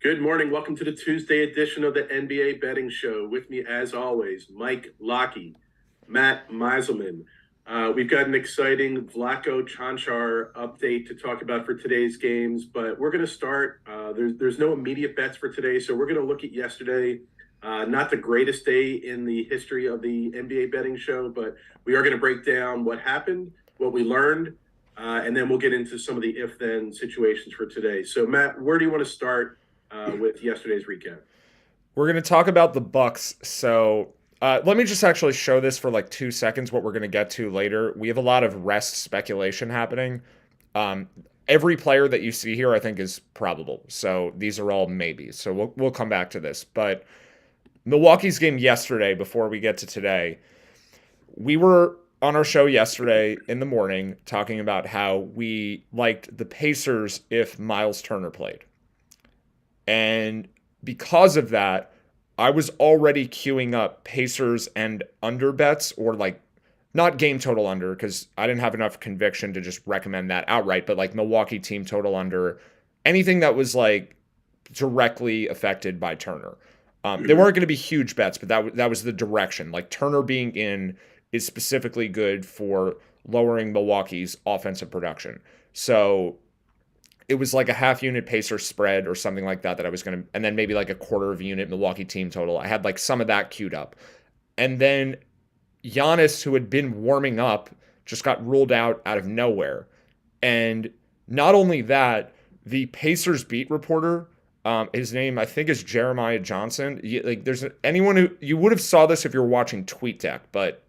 Good morning. Welcome to the Tuesday edition of the NBA Betting Show. With me, as always, Mike Lockey, Matt Meiselman. We've got an exciting Vlatko Cancar update to talk about for today's games, but we're going to start. There's no immediate bets for today, so we're going to look at yesterday. Not the greatest day in the history of the NBA Betting Show, but we are going to break down what happened, what we learned, and then we'll get into some of the if-then situations for today. So, Matt, where do you want to start with yesterday's recap? We're going to talk about the Bucks. So let me just actually show this for like 2 seconds. What we're going to get to later. We have a lot of rest speculation happening. Every player that you see here, I think, is probable. So these are all maybes. So we'll come back to this. But Milwaukee's game yesterday, before we get to today, we were on our show yesterday in the morning talking about how we liked the Pacers if Miles Turner played. And because of that, I was already queuing up Pacers and under bets, or like not game total under, because I didn't have enough conviction to just recommend that outright, but like Milwaukee team total under, anything that was like directly affected by Turner. They weren't going to be huge bets, but that was the direction. Like Turner being in is specifically good for lowering Milwaukee's offensive production. So it was like a half unit pacer spread or something like that I was going to, and then maybe like a quarter of a unit Milwaukee team total. I had like some of that queued up. And then Giannis, who had been warming up, just got ruled out of nowhere. And not only that, the Pacers beat reporter, his name I think is Jeremiah Johnson. Like there's anyone who you would have saw this if you were watching TweetDeck, but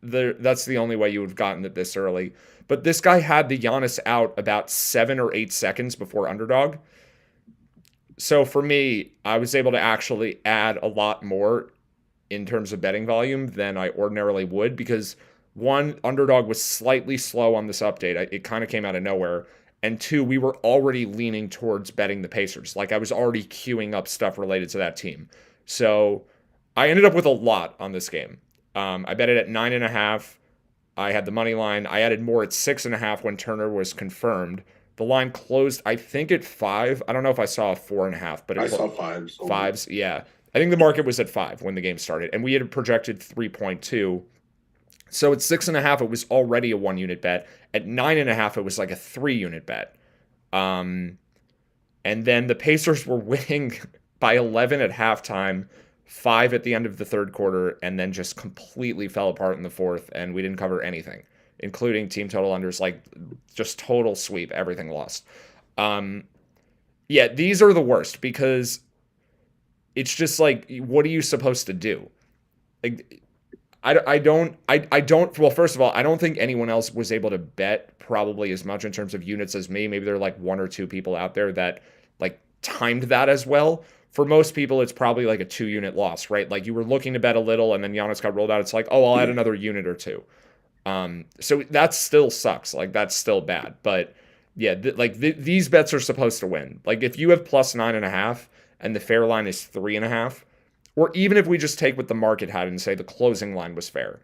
that's the only way you would have gotten it this early. But this guy had the Giannis out about 7 or 8 seconds before underdog. So for me, I was able to actually add a lot more in terms of betting volume than I ordinarily would because one, underdog was slightly slow on this update. It kind of came out of nowhere. And two, we were already leaning towards betting the Pacers. Like I was already queuing up stuff related to that team. So I ended up with a lot on this game. I bet it at 9.5. I had the money line. I added more at 6.5 when Turner was confirmed. The line closed, I think, at 5. I don't know if I saw a 4.5, but I saw fives. Fives, yeah. I think the market was at 5 when the game started, and we had projected 3.2. So at 6.5, it was already a 1 unit bet. At 9.5, it was like a 3 unit bet. And then the Pacers were winning by 11 at halftime, 5 at the end of the third quarter, and then just completely fell apart in the fourth, and we didn't cover anything, including team total unders, like just total sweep, everything lost. Yeah, these are the worst because it's just like, what are you supposed to do? Like, I don't, well, first of all, I don't think anyone else was able to bet probably as much in terms of units as me. Maybe there are like 1 or 2 people out there that like timed that as well. For most people, it's probably like a 2 unit loss, right? Like you were looking to bet a little and then Giannis got rolled out. It's like, oh, I'll add another unit or two. So that still sucks. Like that's still bad. But yeah, these bets are supposed to win. Like if you have plus 9.5 and the fair line is 3.5, or even if we just take what the market had and say the closing line was fair.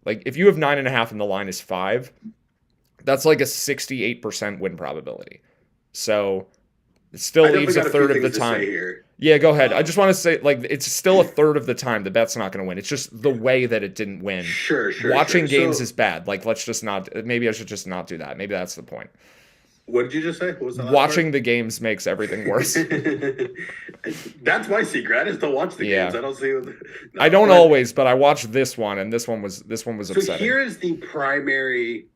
Like if you have 9.5 and the line is 5, that's like a 68% win probability. So it still I definitely leaves a got a few third of the things to say time. here. Yeah, go ahead. I just want to say, like, it's still a third of the time the bet's not going to win. It's just the way that it didn't win. Sure. Watching games So, is bad. Like, let's just not. Maybe I should just not do that. Maybe that's the point. what did you just say? What was that last Watching part? the games makes everything worse. That's my secret. I just don't watch the games. Yeah, I don't see. I No, don't but always, but I watched this one, and this one was so upsetting. here is the primary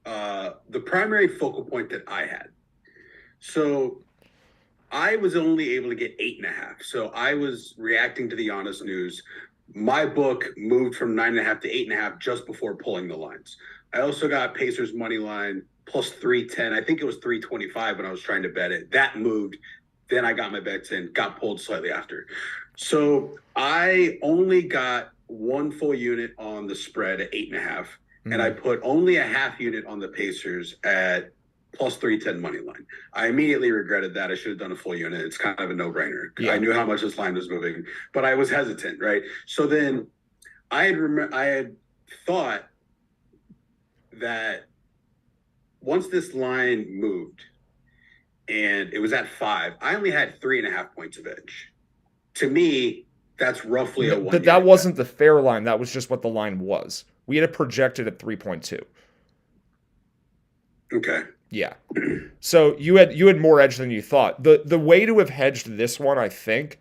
focal point that I had. So I was only able to get 8.5. So I was reacting to the Giannis news. My book moved from 9.5 to 8.5 just before pulling the lines. I also got Pacers money line plus 310. I think it was 325 when I was trying to bet it. That moved. Then I got my bets in, got pulled slightly after. So I only got one full unit on the spread at 8.5. And I Mm. put only a half unit on the Pacers at plus 310 money line. I immediately regretted that. I should have done a full unit. It's kind of a no-brainer. I Yeah, knew how much this line was moving, but I was hesitant, right? So then I had thought that once this line moved and it was at 5. I only had 3.5 points of edge. To me, that's roughly a 1. But that wasn't the fair line. That was just what the line was. We had it projected at 3.2. Okay. Yeah. So you had more edge than you thought. The way to have hedged this one, I think,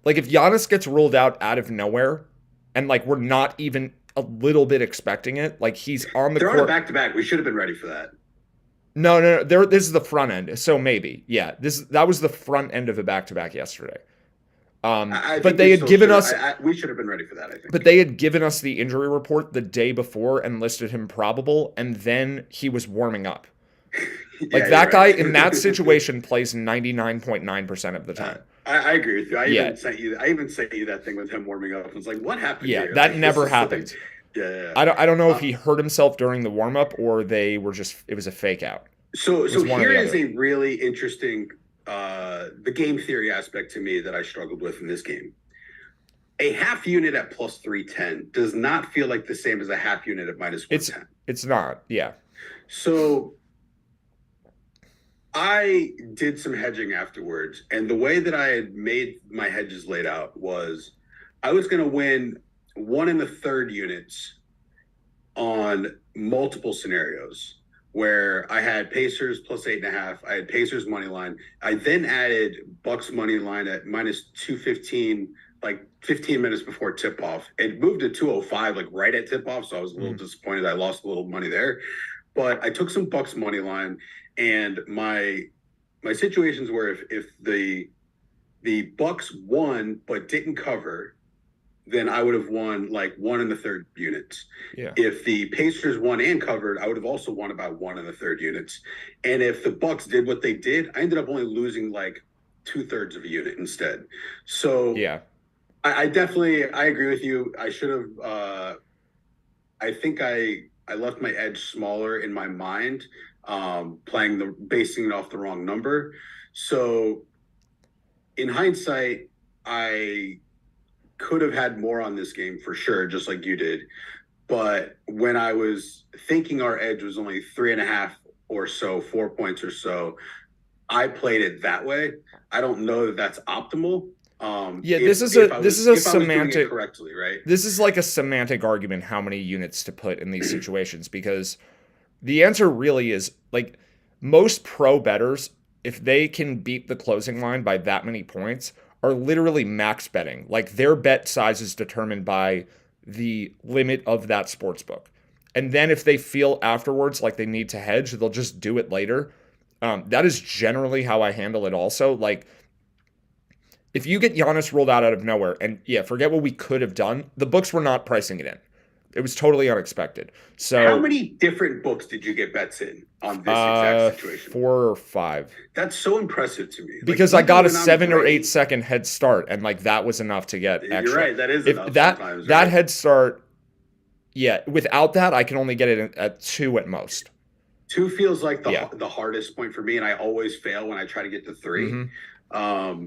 like if Giannis gets ruled out of nowhere, and like we're not even a little bit expecting it, like he's on the They're court. on a back-to-back. We should have been ready for that. No. This is the front end. So maybe, yeah. That was the front end of a back-to-back yesterday. But they had given us. We should have been ready for that, I think. But they had given us the injury report the day before and listed him probable, and then he was warming up. Like that guy in that situation plays 99.9% of the time. I agree with you. I even sent you that thing with him warming up. I was like, what happened? Yeah, here? that like, never happened. Yeah. I don't know if he hurt himself during the warm up or it was a fake out. So here is a really interesting the game theory aspect to me that I struggled with in this game. A half unit at plus 310 does not feel like the same as a half unit at minus 110. It's not, yeah. So I did some hedging afterwards, and the way that I had made my hedges laid out was I was going to win 1 1/3 units on multiple scenarios where I had Pacers plus 8.5. I had Pacers money line. I then added Bucks money line at minus 215, like 15 minutes before tip off. It moved to 205, like right at tip off. So I was a little disappointed. I lost a little money there, but I took some Bucks money line, and my situations were if the Bucks won but didn't cover, then I would have won like 1 1/3 units. Yeah. If the Pacers won and covered, I would have also won about 1 1/3 units. And if the Bucks did what they did, I ended up only losing like 2/3 of a unit instead. So yeah, I definitely agree with you. I should have. I think I left my edge smaller in my mind, basing it off the wrong number. So in hindsight, I could have had more on this game for sure, just like you did. But when I was thinking our edge was only 3.5 or so, 4 points or so, I played it that way. I don't know that that's optimal. This is a semantic correctly, right? This is like a semantic argument how many units to put in these situations, because the answer really is like most pro bettors, if they can beat the closing line by that many points, are literally max betting. Like their bet size is determined by the limit of that sports book. And then if they feel afterwards like they need to hedge, they'll just do it later. That is generally how I handle it also. Like if you get Giannis ruled out of nowhere, and yeah, forget what we could have done. The books were not pricing it in. It was totally unexpected. So how many different books did you get bets in on this exact situation? 4 or 5. That's so impressive to me. Because I got a 7 or 8 second head start, and like that was enough to get extra. You're right. That is enough. That head start. Yeah, without that, I can only get it at 2 at most. 2 feels like the hardest point for me, and I always fail when I try to get to 3. Mm-hmm.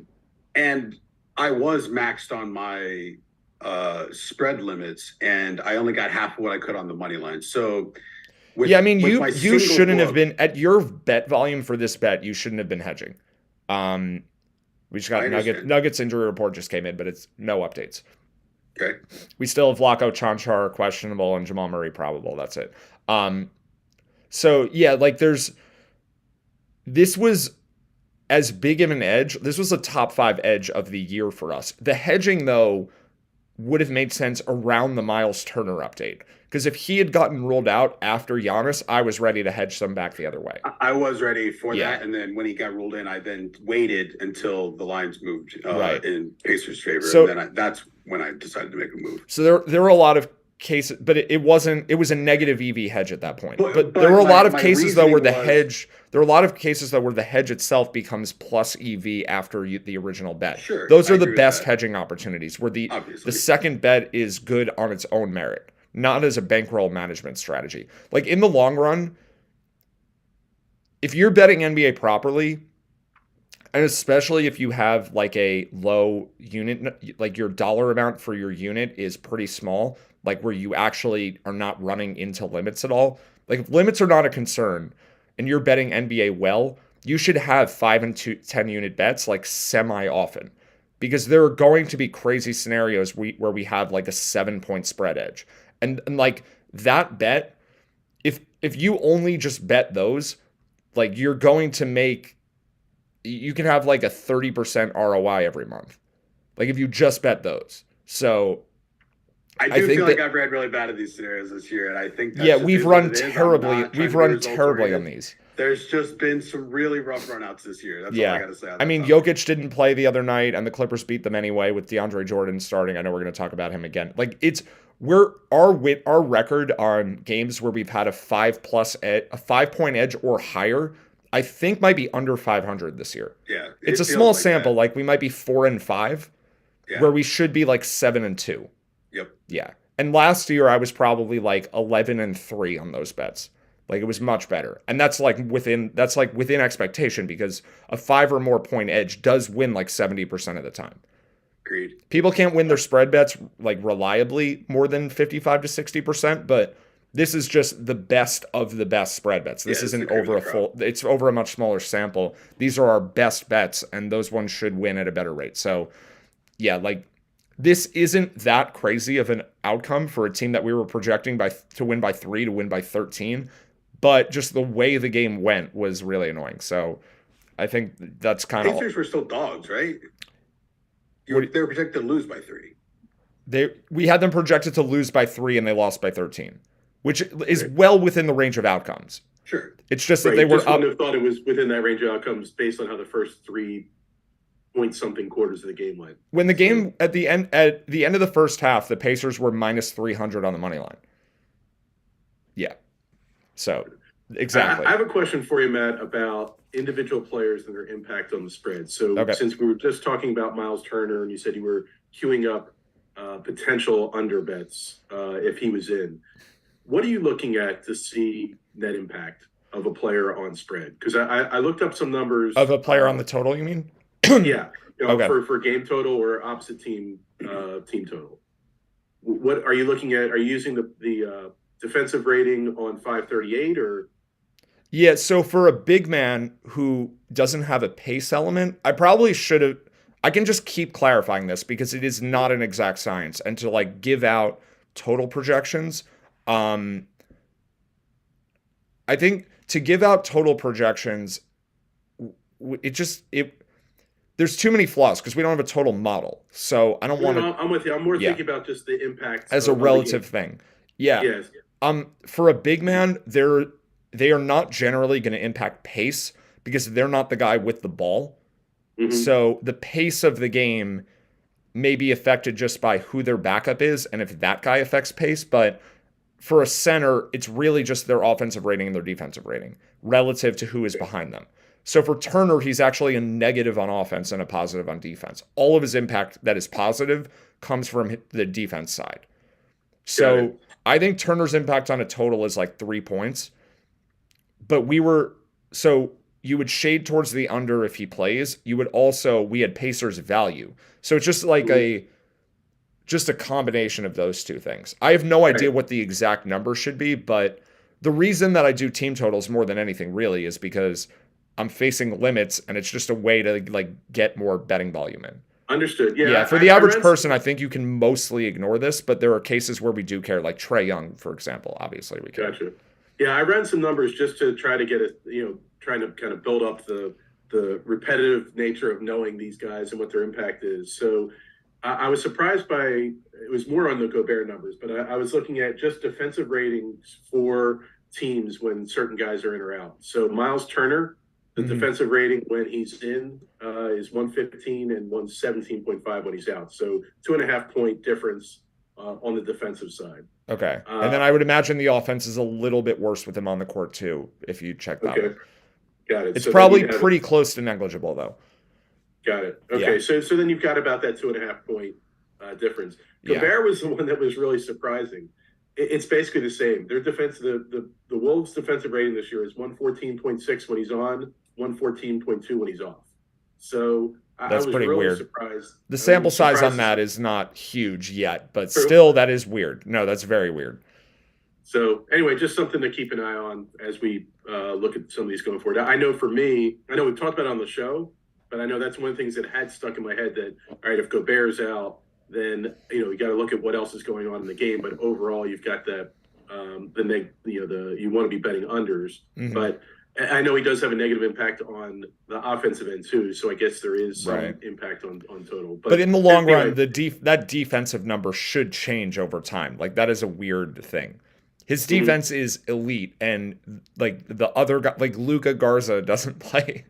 And I was maxed on my spread limits, and I only got half of what I could on the money line. So you shouldn't have been at your bet volume for this bet. You shouldn't have been hedging. We just got Nuggets injury report just came in, but it's no updates. Okay. We still have Vlaco Chanchar questionable and Jamal Murray probable. That's it. So yeah, like this was as big of an edge. This was a top 5 edge of the year for us. The hedging though would have made sense around the Miles Turner update. Because if he had gotten ruled out after Giannis, I was ready to hedge some back the other way. I was ready for that. And then when he got ruled in, I then waited until the lines moved in Pacers' favor. So, and then that's when I decided to make a move. So there were a lot of cases, but it was a negative EV hedge at that point. But there were a lot of cases though where the hedge itself becomes plus EV after the original bet. Sure, those are the best hedging opportunities where the second bet is good on its own merit, not as a bankroll management strategy. Like in the long run, if you're betting NBA properly, and especially if you have like a low unit, like your dollar amount for your unit is pretty small, like where you actually are not running into limits at all. Like if limits are not a concern and you're betting NBA well, you should have 10 unit bets like semi often, because there are going to be crazy scenarios where we have like a 7 point spread edge. And like that bet, if you only just bet those, like you can have like a 30% ROI every month. Like if you just bet those. So I think feel like I've ran really bad at these scenarios this year, and I think that's yeah, just we've is run what it is. I'm terribly. not trying We've to be run results terribly oriented. on these. There's just been some really rough runouts this year. That's all I got to say. On I that mean, topic. Jokic didn't play the other night, and the Clippers beat them anyway with DeAndre Jordan starting. I know we're going to talk about him again. Like our record on games where we've had a 5-point edge or higher, I think might be under 500 this year. Yeah, It's a feels small like sample. that. Like we might be 4-5, Yeah. where we should be like 7-2. Yep. Yeah. And last year I was probably like 11-3 on those bets. Like it was much better. And that's like within expectation, because a 5 or more point edge does win like 70% of the time. Agreed. People can't win their spread bets like reliably more than 55 to 60%, but this is just the best of the best spread bets. This Yeah, isn't it's the cream over of a the full, it's over a much smaller sample. These are our best bets, and those ones should win at a better rate. So yeah, like this isn't that crazy of an outcome for a team that we were projecting to win by 3 to win by 13, but just the way the game went was really annoying. So I think that's kind of Pacers were still dogs, right? They were projected to lose by 3. we had them projected to lose by 3 and they lost by 13, which is well within the range of outcomes. Sure. It's just that Right, they you were just up. wouldn't have thought it was within that range of outcomes based on how the first 3-point-something quarters of the game went. When the game at the end of the first half, the Pacers were minus 300 on the money line. Yeah. So exactly. I have a question for you, Matt, about individual players and their impact on the spread. So Okay. since we were just talking about Miles Turner, and you said you were queuing up potential under bets if he was in, what are you looking at to see net impact of a player on spread? Because I looked up some numbers Of a player on the total, you mean? yeah, Okay. for game total or opposite team team total. What are you looking at? Are you using the defensive rating on 538 or? Yeah, so for a big man who doesn't have a pace element, I probably should have. I can just keep clarifying this because it is not an exact science, and to like give out total projections, I think to give out total projections, there's too many flaws because we don't have a total model. So I don't want to. I'm with you. I'm more Yeah. thinking about just the impact As a of the relative game. thing. Yeah. Yes. For a big man, they are not generally going to impact pace because they're not the guy with the ball. Mhm. So the pace of the game may be affected just by who their backup is and if that guy affects pace. But for a center, it's really just their offensive rating and their defensive rating relative to who is behind them. So for Turner, he's actually a negative on offense and a positive on defense. All of his impact that is positive comes from the defense side. Got So it. I think Turner's impact on a total is like 3 points. But you would shade towards the under if he plays. We had Pacers value. So it's just like a combination of those two things. I have no idea what the exact number should be, but the reason that I do team totals more than anything really is because I'm facing limits and it's just a way to like get more betting volume in. Understood. Yeah. Yeah, for the average person, I think you can mostly ignore this, but there are cases where we do care, like Trae Young, for example. Obviously, we care. Gotcha. Yeah, I ran some numbers just to try to get trying to kind of build up the repetitive nature of knowing these guys and what their impact is. So I was surprised by, it was more on the Gobert numbers, but I was looking at just defensive ratings for teams when certain guys are in or out. So Miles Turner, the defensive rating when he's in is 115 and 117.5 when he's out. So 2.5 point difference on the defensive side. Okay. And then I would imagine the offense is a little bit worse with him on the court too, if you check that. Okay. One. Got it. It's So probably then you have pretty close to negligible though. Got it. Okay. Yeah. So then you've got about that 2.5 point difference. Yeah. Gobert was the one that was really surprising. It's basically the same. Their defense, the Wolves' defensive rating this year is 114.6 when he's on, 114.2 when he's off. So I That's was pretty really weird. surprised. The sample size on surprised- that is not huge yet, but True. still that is weird. No, that's very weird. So anyway, just something to keep an eye on as we look at some of these going forward. I know for me, I know we've talked about it on the show, but I know that's one of the things that had stuck in my head that, all right, if Gobert's out, then, you got to look at what else is going on in the game. But overall, you've got you want to be betting unders. Mhm. But I know he does have a negative impact on the offensive end too. So I guess there is some Right. impact on total. But in the long anyway, run, that defensive number should change over time. Like that is a weird thing. His defense is elite, and like the other guy, like Luca Garza, doesn't play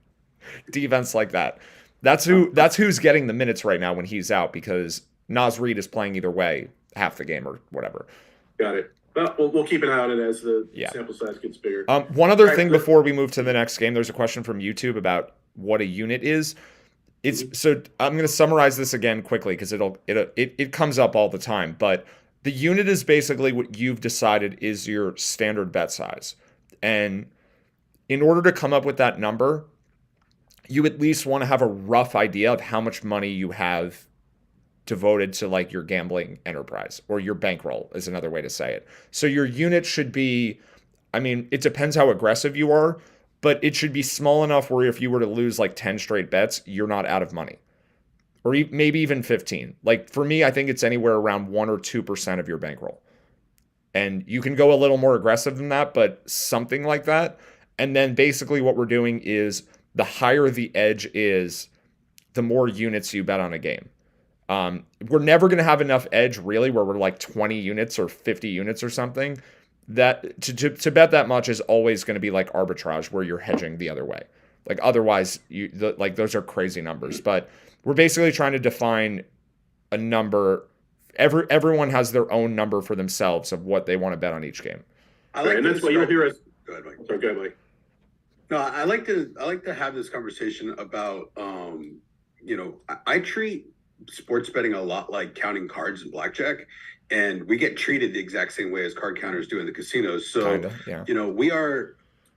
defense like that. That's who's getting the minutes right now when he's out, because Naz Reid is playing either way half the game or whatever. got it. Well, we'll keep an eye on it as the Yeah. sample size gets bigger. One other Right, thing but- before we move to the next game, there's a question from YouTube about what a unit is. So I'm going to summarize this again quickly because it comes up all the time. But the unit is basically what you've decided is your standard bet size, and in order to come up with that number, you at least want to have a rough idea of how much money you have devoted to like your gambling enterprise, or your bankroll is another way to say it. So your unit should be, I mean, it depends how aggressive you are, but it should be small enough where if you were to lose like 10 straight bets, you're not out of money. Or maybe even 15. Like for me, I think it's anywhere around 1 or 2% of your bankroll. And you can go a little more aggressive than that, but something like that. And then basically what we're doing is the higher the edge is, the more units you bet on a game. We're never going to have enough edge really where we're like 20 units or 50 units or something. That to bet that much is always going to be like arbitrage where you're hedging the other way. Like otherwise, like those are crazy numbers. But we're basically trying to define a number. Everyone has their own number for themselves of what they want to bet on each game. And that's why you'll hear us. Go ahead, Mike. Sorry, go ahead, Mike. No, I like to have this conversation about I treat sports betting a lot like counting cards and blackjack, and we get treated the exact same way as card counters do in the casinos. So Kinda, yeah. we are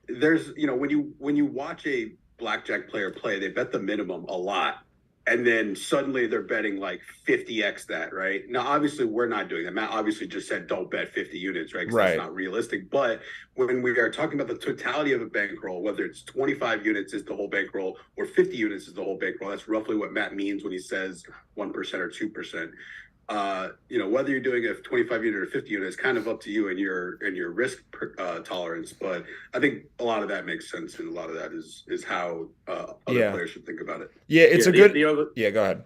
there's when you watch a blackjack player play, they bet the minimum a lot, and then suddenly they're betting like 50x that, right? Now, obviously, we're not doing that. Matt obviously just said don't bet 50 units, right? Because Right. that's not realistic. But when we are talking about the totality of a bankroll, whether it's 25 units is the whole bankroll or 50 units is the whole bankroll, that's roughly what Matt means when he says 1% or 2%. Whether you're doing a 25 unit or 50 unit is kind of up to you and your risk tolerance. But I think a lot of that makes sense, and a lot of that is how other Yeah. players should think about it. Yeah, it's Yeah, a good. the other, Yeah, go ahead.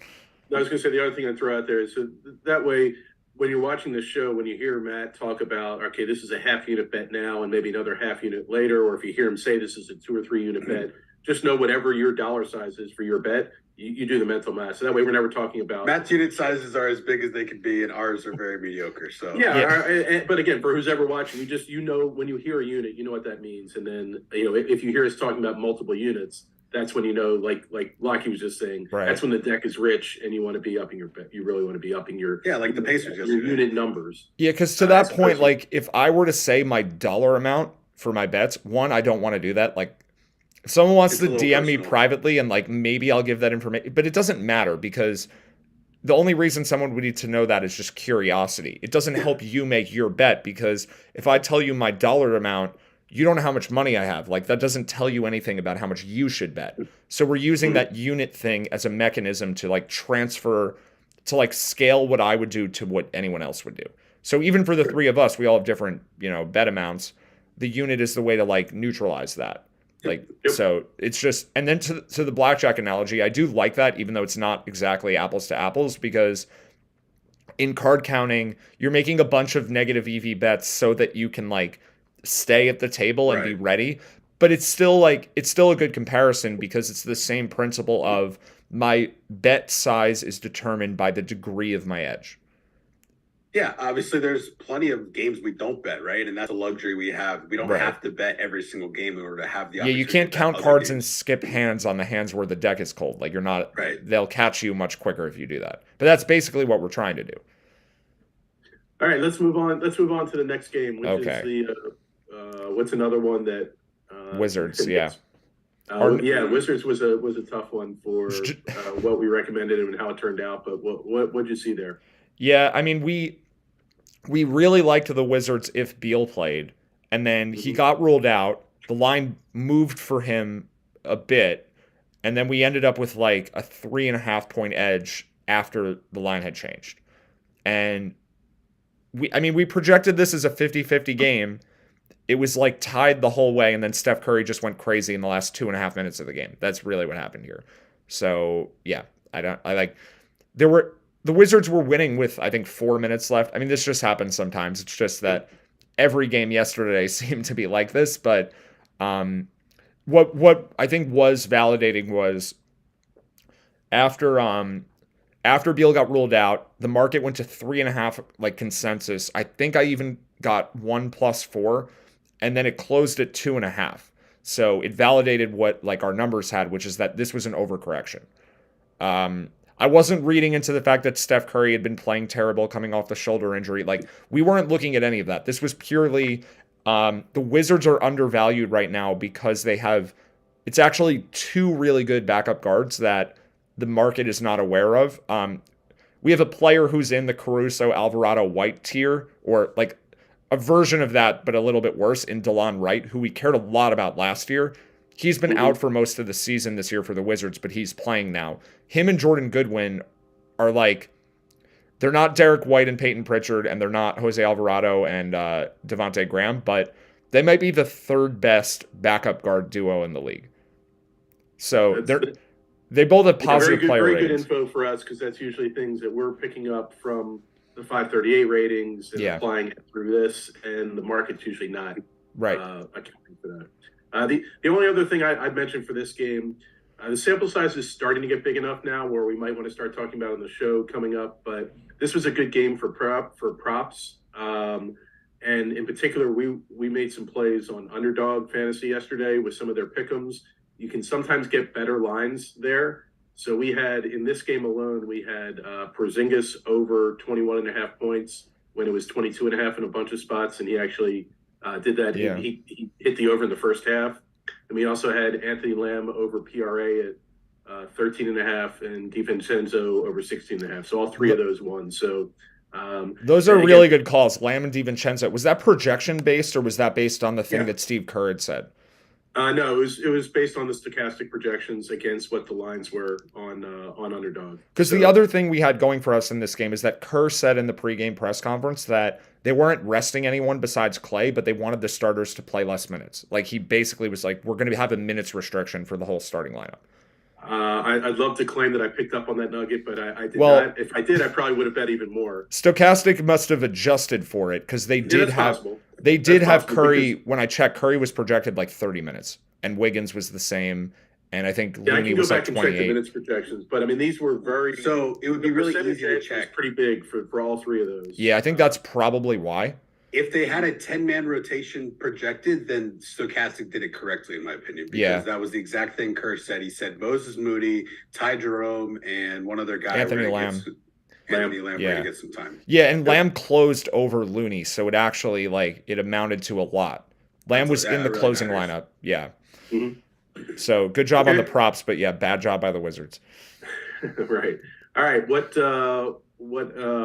I was going to say the other thing I'd throw out there is so that way, when you're watching the show, when you hear Matt talk about, okay, this is a half unit bet now and maybe another half unit later, or if you hear him say this is a 2 or 3 unit bet, just know whatever your dollar size is for your bet, you do the mental math. So that way we're never talking about. Matt's unit sizes are as big as they can be, and ours are very mediocre. So Yeah. But again, for who's ever watching, when you hear a unit, you know what that means. And then, if you hear us talking about multiple units, that's when like Lockie was just saying, Right. that's when the deck is rich and you want to be upping your bet. You really want to be upping your like the Pacers your yesterday. unit numbers. Yeah, because to that point, especially- like if I were to say my dollar amount for my bets, one, I don't want to do that. Like if someone wants It's a to little DM me personal. privately and like maybe I'll give that information, but it doesn't matter because the only reason someone would need to know that is just curiosity. It doesn't help you make your bet because if I tell you my dollar amount, you don't know how much money I have. Like that doesn't tell you anything about how much you should bet. So we're using that unit thing as a mechanism to like transfer, to like scale what I would do to what anyone else would do. So even for the three of us, we all have different, bet amounts. The unit is the way to like neutralize that. Like, Yep. so it's just, and then to the blackjack analogy, I do like that, even though it's not exactly apples to apples, because in card counting, you're making a bunch of negative EV bets so that you can like stay at the table and be Right. ready. But it's still a good comparison because it's the same principle of my bet size is determined by the degree of my edge. Yeah, obviously there's plenty of games we don't bet, right? And that's a luxury we have. We don't Right. have to bet every single game in order to have the Yeah, you opportunity can't to bet count other cards and games. skip hands on the hands where the deck is cold. Like you're not, Right. they'll catch you much quicker if you do that. But that's basically what we're trying to do. All right, let's move on. Let's move on to the next game, which Okay. is the what's another one that Wizards, yeah. Or- Wizards was a tough one for what we recommended and how it turned out. But what'd you see there? Yeah, I mean, we really liked the Wizards if Beal played, and then he got ruled out. The line moved for him a bit, and then we ended up with like a 3.5 point edge after the line had changed. And we projected this as a 50-50 game. It was like tied the whole way, and then Steph Curry just went crazy in the last 2.5 minutes of the game. That's really what happened here. So yeah, the Wizards were winning with I think 4 minutes left. I mean, this just happens sometimes. It's just that every game yesterday seemed to be like this. But what I think was validating was after Beal got ruled out, the market went to 3.5 like consensus. I think I even got 1+4, and then it closed at 2.5. So it validated what like our numbers had, which is that this was an overcorrection. I wasn't reading into the fact that Steph Curry had been playing terrible coming off the shoulder injury. Like, we weren't looking at any of that. This was purely the Wizards are undervalued right now because it's actually two really good backup guards that the market is not aware of. We have a player who's in the Caruso, Alvarado, White tier, or like a version of that, but a little bit worse, in DeLon Wright, who we cared a lot about last year. He's been out for most of the season this year for the Wizards, but he's playing now. Him and Jordan Goodwin are like, they're not Derek White and Peyton Pritchard, and they're not Jose Alvarado and Devontae Graham, but they might be the third best backup guard duo in the league. So they both have positive player very ratings. good info for us, because that's usually things that we're picking up from the 538 ratings and applying it through this, and the market's usually not accounting for that. The only other thing I'd mention for this game, the sample size is starting to get big enough now where we might want to start talking about it on the show coming up. But this was a good game for props, and in particular, we made some plays on Underdog Fantasy yesterday with some of their pick'ems. You can sometimes get better lines there. So we had, in this game alone, we had Porzingis over 21.5 points when it was 22.5 in a bunch of spots, and he actually did that. Yeah. He hit the over in the first half. And we also had Anthony Lamb over PRA at 13.5 and DiVincenzo over 16.5. So all three of those won. So those are really good calls. Lamb and DiVincenzo. Was that projection based, or was that based on the thing that Steve Kerr had said? No, it was based on the stochastic projections against what the lines were on Underdog. Because the other thing we had going for us in this game is that Kerr said in the pregame press conference that they weren't resting anyone besides Clay, but they wanted the starters to play less minutes. Like, he basically was like, we're going to have a minutes restriction for the whole starting lineup. I'd love to claim that I picked up on that nugget, but I did not. If I did, I probably would have bet even more. Stochastic must have adjusted for it, because they did have Curry. When I checked, Curry was projected like 30 minutes, and Wiggins was the same, and I think Looney was like 28. I can go back and check the minutes projections, but I mean, these were very. So it would be really easy to check. It's pretty big for all three of those. Yeah, I think that's probably why. If they had a 10-man rotation projected, then Stochastic did it correctly, in my opinion. Because that was the exact thing Kerr said. He said Moses Moody, Ty Jerome, and one other guy. Anthony Lamb. Anthony Lamb to get some time. Yeah, and Lamb closed over Looney, so it actually, like, it amounted to a lot. Lamb was in the closing lineup. Yeah. Mm-hmm. So good job on the props, but yeah, bad job by the Wizards. Right. All right. What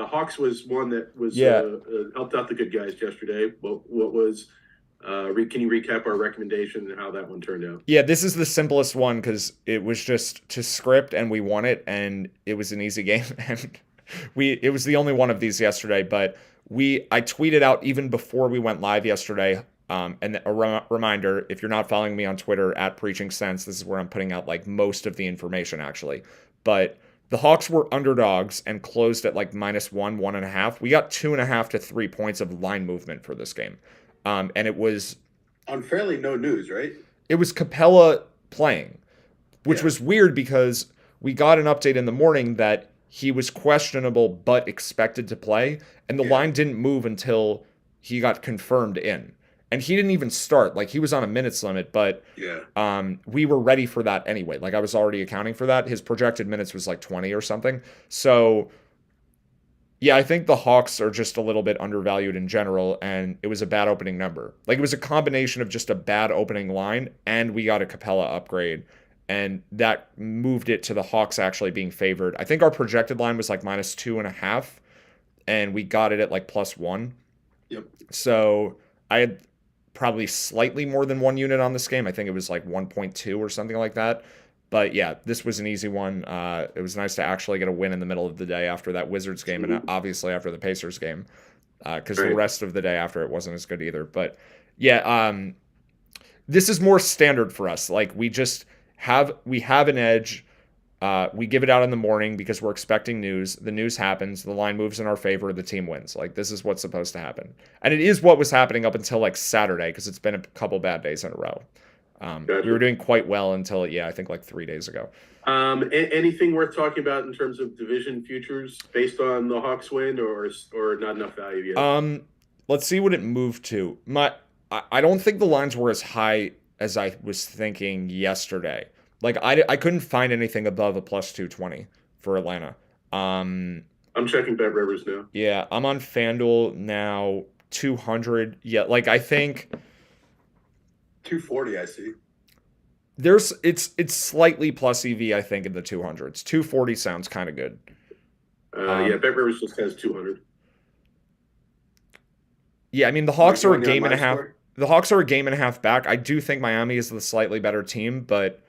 Hawks was one that was helped out the good guys yesterday. What was can you recap our recommendation and how that one turned out? Yeah, this is the simplest one because it was just to script and we won it, and it was an easy game, and it was the only one of these yesterday. But I tweeted out even before we went live yesterday. And a reminder, if you're not following me on Twitter at Preaching Sense, this is where I'm putting out like most of the information actually. But the Hawks were underdogs and closed at like -1, 1.5. We got 2.5 to 3 points of line movement for this game. And it was on fairly no news, right? It was Capella playing, which was weird because we got an update in the morning that he was questionable but expected to play, and the line didn't move until he got confirmed in. And he didn't even start. Like, he was on a minutes limit, but we were ready for that anyway. Like, I was already accounting for that. His projected minutes was like 20 or something. So, yeah, I think the Hawks are just a little bit undervalued in general, and it was a bad opening number. Like, it was a combination of just a bad opening line, and we got a Capella upgrade, and that moved it to the Hawks actually being favored. I think our projected line was like -2.5, and we got it at like +1. Yep. So I had probably slightly more than 1 unit on this game. I think it was like 1.2 or something like that. But yeah, this was an easy one. It was nice to actually get a win in the middle of the day after that Wizards game, and obviously after the Pacers game, because the rest of the day after it wasn't as good either. But yeah, this is more standard for us. Like we have an edge. We give it out in the morning because we're expecting news. The news happens. The line moves in our favor. The team wins. Like this is what's supposed to happen, and it is what was happening up until like Saturday because it's been a couple bad days in a row. Gotcha. We were doing quite well until I think like 3 days ago. Anything worth talking about in terms of division futures based on the Hawks win, or not enough value yet? Let's see what it moved to. I don't think the lines were as high as I was thinking yesterday. Like I couldn't find anything above a +220 for Atlanta. I'm checking Bet Rivers now. Yeah, I'm on FanDuel now. 200. Yeah, like I think 240. I see. it's slightly plus EV. I think in the 200s. 240 sounds kind of good. Yeah, Bet Rivers just has 200. Yeah, I mean the Hawks are a game and a half. Score? The Hawks are a game and a half back. I do think Miami is the slightly better team, but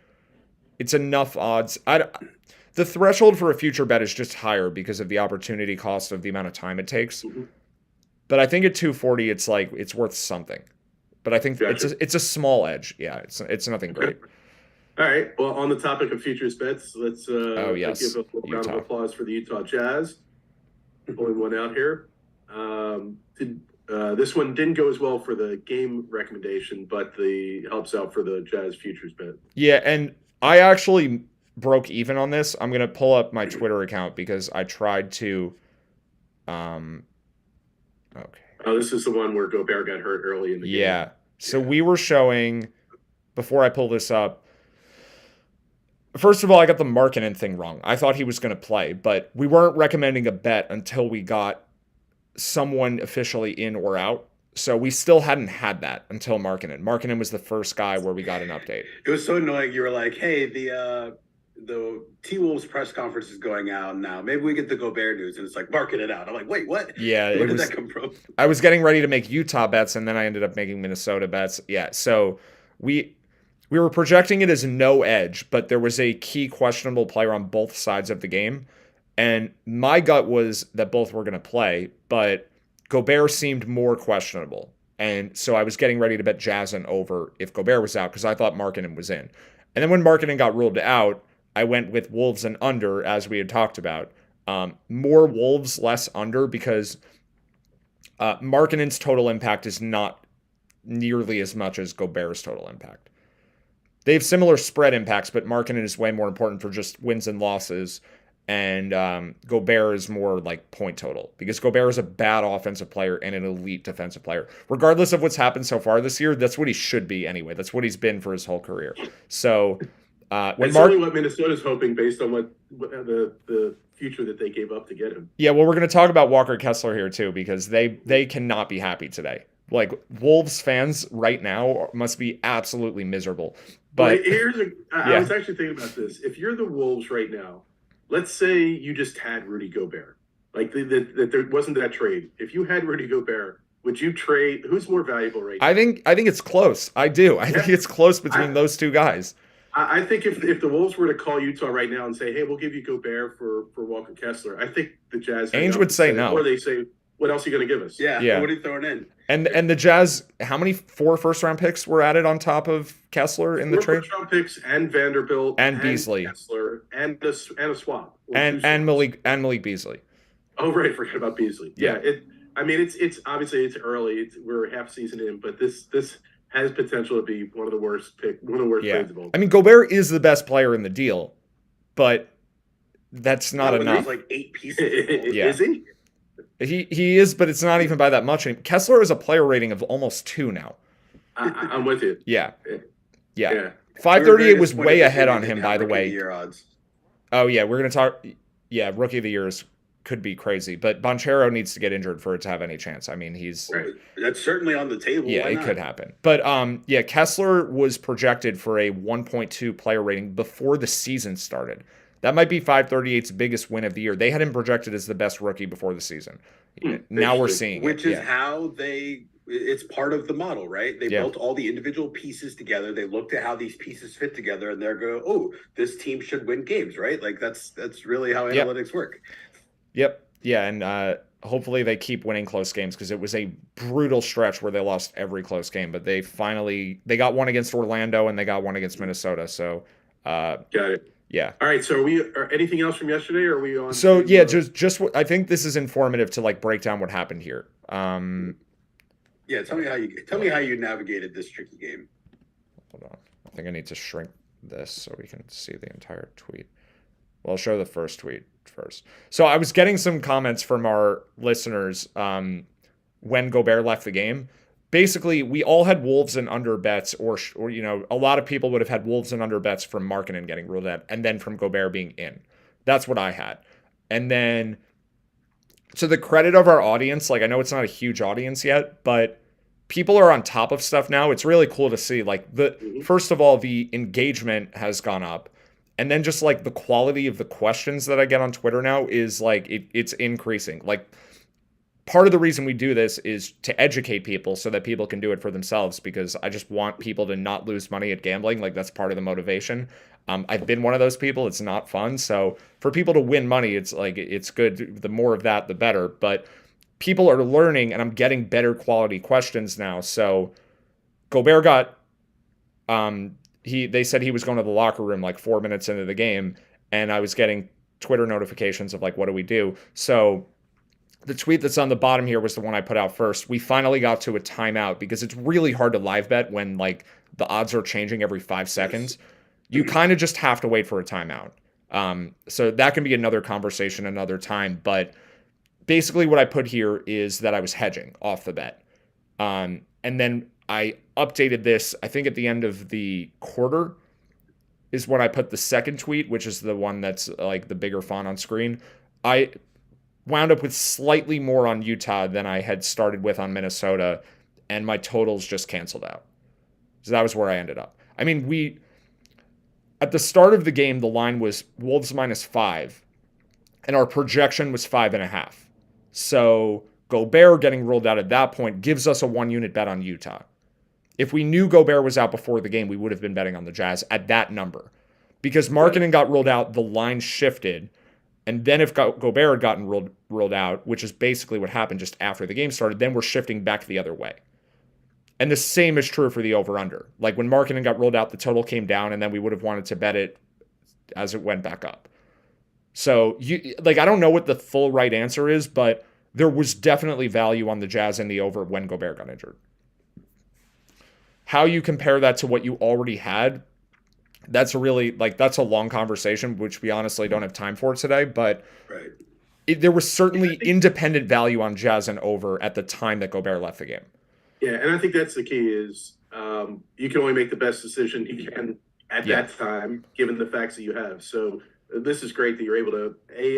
it's enough odds. The threshold for a future bet is just higher because of the opportunity cost of the amount of time it takes. Mm-hmm. But I think at 240, it's like it's worth something. But I think Gotcha. it's a small edge. Yeah, it's nothing great. All right. Well, on the topic of futures bets, let's yes, give a round Utah. of applause for the Utah Jazz. Pulling one out here. This one didn't go as well for the game recommendation, but helps out for the Jazz futures bet. Yeah, and I actually broke even on this. I'm gonna pull up my Twitter account because I tried to. Okay. Oh, this is the one where Gobert got hurt early in the game. Yeah. So we were showing, before I pull this up, first of all, I got the Markkanen thing wrong. I thought he was going to play, but we weren't recommending a bet until we got someone officially in or out. So we still hadn't had that until Markkanen. Markkanen was the first guy where we got an update. It was so annoying. You were like, "Hey, the T-Wolves press conference is going out now. Maybe we get the Gobert news." And it's like, marking it out. I'm like, wait, what? Yeah, Where did that come from? I was getting ready to make Utah bets, and then I ended up making Minnesota bets. Yeah, so we were projecting it as no edge, but there was a key questionable player on both sides of the game. And my gut was that both were going to play, but Gobert seemed more questionable. And so I was getting ready to bet Jazz and over if Gobert was out because I thought Markkanen was in. And then when Markkanen got ruled out, I went with Wolves and under, as we had talked about. More Wolves, less under, because Markkanen's total impact is not nearly as much as Gobert's total impact. They have similar spread impacts, but Markkanen is way more important for just wins and losses. And Gobert is more like point total because Gobert is a bad offensive player and an elite defensive player. Regardless of what's happened so far this year, that's what he should be anyway. That's what he's been for his whole career. So when certainly what Minnesota's hoping based on what the future that they gave up to get him. Yeah, well, we're going to talk about Walker Kessler here too because they cannot be happy today. Like Wolves fans right now must be absolutely miserable. But I was actually thinking about this. If you're the Wolves right now, let's say you just had Rudy Gobert, like that there wasn't that trade. If you had Rudy Gobert, would you trade? Who's more valuable right now? I think it's close. I do. I think it's close between those two guys. I think if the Wolves were to call Utah right now and say, "Hey, we'll give you Gobert for Walker Kessler," I think the Jazz Ainge would say no, or they say, "What else are you going to give us?" Yeah. What are you throwing in? And the Jazz, how many 4 first-round picks were added on top of Kessler in the trade? 4 first-round picks and Vanderbilt and Beasley Kessler and a swap and Malik Beasley. Oh right, forget about Beasley. Yeah. It's obviously it's early. We're half season in, but this has potential to be one of the worst trades of all time. I mean, Gobert is the best player in the deal, but that's not enough. There's like 8 pieces. Is he? He is, but it's not even by that much. Kessler has a player rating of almost 2 now. I'm with you. Yeah. 538 was way ahead on him, by the way. Year odds. Oh yeah, we're gonna talk. Yeah, rookie of the years could be crazy, but Banchero needs to get injured for it to have any chance. I mean, he's that's certainly on the table. Yeah, it could happen. But Kessler was projected for a 1.2 player rating before the season started. That might be 538's biggest win of the year. They had him projected as the best rookie before the season. Now we're seeing which it. is how it's part of the model, right? They built all the individual pieces together. They looked at how these pieces fit together, and they're going, oh, this team should win games, right? Like that's really how analytics work. Yep. Yeah, and hopefully they keep winning close games, because it was a brutal stretch where they lost every close game, but they got one against Orlando and they got one against Minnesota. So got it. Yeah. All right. So anything else from yesterday? Or are we on? So yeah, just I think this is informative to like break down what happened here. Yeah, tell me how you navigated this tricky game. Hold on. I think I need to shrink this so we can see the entire tweet. Well, I'll show the first tweet first. So I was getting some comments from our listeners when Gobert left the game. Basically, we all had Wolves and under bets, or a lot of people would have had Wolves and under bets from Markkanen getting ruled out, and then from Gobert being in. That's what I had. And then, to the credit of our audience, like I know it's not a huge audience yet, but people are on top of stuff now. It's really cool to see. Like first of all, the engagement has gone up. And then just like the quality of the questions that I get on Twitter now is like it's increasing. Like part of the reason we do this is to educate people so that people can do it for themselves, because I just want people to not lose money at gambling. Like that's part of the motivation. I've been one of those people. It's not fun. So for people to win money, it's like it's good. The more of that, the better. But people are learning, and I'm getting better quality questions now. So Gobert got they said he was going to the locker room like 4 minutes into the game, and I was getting Twitter notifications of like, what do we do? So the tweet that's on the bottom here was the one I put out first. We finally got to a timeout, because it's really hard to live bet when like the odds are changing every 5 seconds. You kind of just have to wait for a timeout. So that can be another conversation another time. But basically what I put here is that I was hedging off the bet. And then I updated this, I think at the end of the quarter is when I put the second tweet, which is the one that's like the bigger font on screen. I wound up with slightly more on Utah than I had started with on Minnesota, and my totals just canceled out. So that was where I ended up. I mean, at the start of the game, the line was Wolves -5, and our projection was 5.5. So Gobert getting ruled out at that point gives us a 1-unit bet on Utah. If we knew Gobert was out before the game, we would have been betting on the Jazz at that number. Because Markkanen got ruled out, the line shifted. And then if Gobert had gotten ruled out, which is basically what happened just after the game started, then we're shifting back the other way. And the same is true for the over-under. Like when Markkanen got ruled out, the total came down, and then we would have wanted to bet it as it went back up. So I don't know what the full right answer is, but there was definitely value on the Jazz and the over when Gobert got injured. How you compare that to what you already had, that's a long conversation, which we honestly don't have time for today. But there was certainly independent value on Jazz and over at the time that Gobert left the game. Yeah, and I think that's the key is you can only make the best decision you can at that time, given the facts that you have. So this is great that you're able to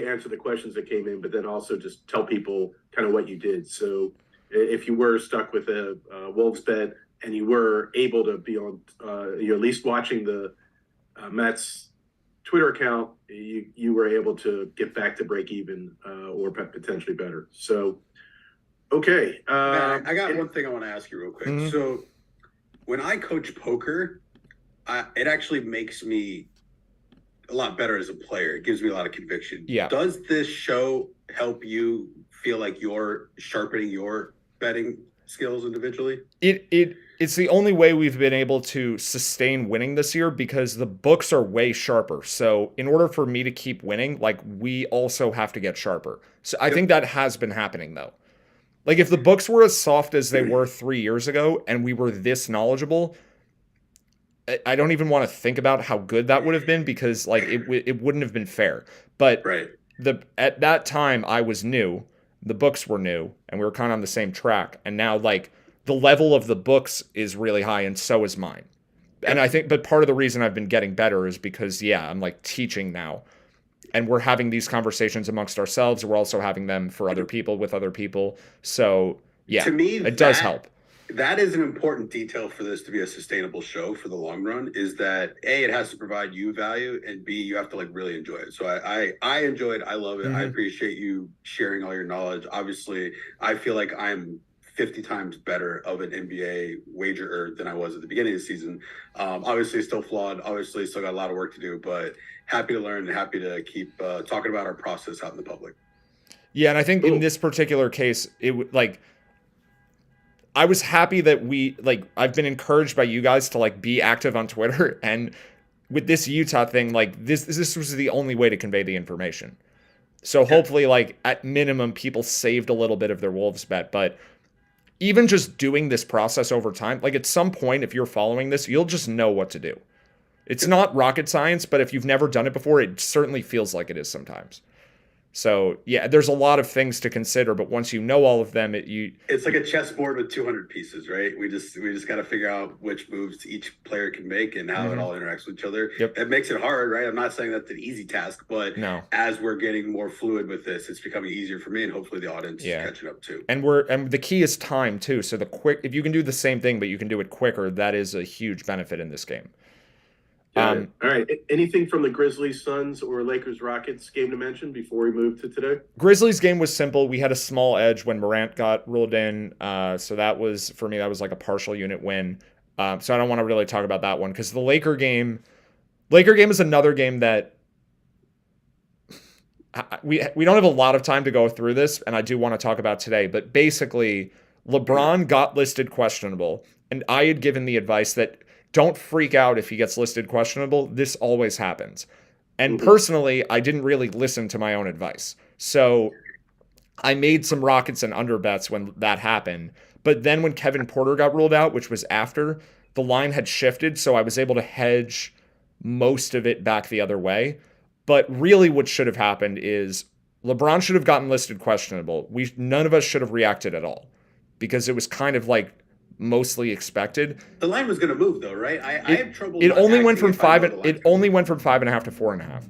answer the questions that came in, but then also just tell people kind of what you did. So if you were stuck with a Wolves bet and you were able to be on, you're at least watching the Mets Twitter account, you were able to get back to break even or potentially better. So, okay. Man, I got one thing I want to ask you real quick. Mm-hmm. So when I coach poker, it actually makes me a lot better as a player. It gives me a lot of conviction. Yeah. Does this show help you feel like you're sharpening your betting skills individually? It's the only way we've been able to sustain winning this year, because the books are way sharper. So in order for me to keep winning, like we also have to get sharper. So I think that has been happening though. Like if the books were as soft as they were 3 years ago and we were this knowledgeable, I don't even want to think about how good that would have been, because like it wouldn't have been fair. But at that time I was new, the books were new, and we were kind of on the same track. And now like the level of the books is really high, and so is mine. And I think, but part of the reason I've been getting better is because I'm like teaching now, and we're having these conversations amongst ourselves. We're also having them for other people with other people. So yeah, to me, it does help. that is an important detail for this to be a sustainable show for the long run, is that A, it has to provide you value, and B, you have to like really enjoy it. So I enjoy it. I love it. I appreciate you sharing all your knowledge. Obviously, I feel like I'm 50 times better of an NBA wagerer than I was at the beginning of the season. Obviously still flawed, obviously still got a lot of work to do, but happy to learn and happy to keep talking about our process out in the public. Yeah, and I think Cool. in this particular case, it would like I was happy that I've been encouraged by you guys to like be active on Twitter, and with this Utah thing, like this was the only way to convey the information. So hopefully, like at minimum, people saved a little bit of their Wolves bet. But even just doing this process over time, like at some point, if you're following this, you'll just know what to do. It's not rocket science, but if you've never done it before, it certainly feels like it is sometimes. So yeah, there's a lot of things to consider, but once you know all of them, it's like a chessboard with 200 pieces, right? We just got to figure out which moves each player can make and how it all interacts with each other. Yep. That makes it hard, right? I'm not saying that's an easy task, but No. as we're getting more fluid with this, it's becoming easier for me, and hopefully the audience is catching up too. And the key is time too. So if you can do the same thing, but you can do it quicker, that is a huge benefit in this game. All right. Anything from the Grizzlies, Suns, or Lakers Rockets game to mention before we move to today? Grizzlies game was simple. We had a small edge when Morant got ruled in. So that was, for me, that was like a partial unit win. So I don't want to really talk about that one, because the Laker game is another game that we don't have a lot of time to go through this, and I do want to talk about today. But basically, LeBron got listed questionable, and I had given the advice that don't freak out if he gets listed questionable. This always happens. And personally, I didn't really listen to my own advice. So I made some Rockets and under bets when that happened. But then when Kevin Porter got ruled out, which was after, the line had shifted, so I was able to hedge most of it back the other way. But really what should have happened is LeBron should have gotten listed questionable. None of us should have reacted at all, because it was kind of like mostly expected. The line was going to move though, right? I have trouble. It only went from 5.5 to 4.5.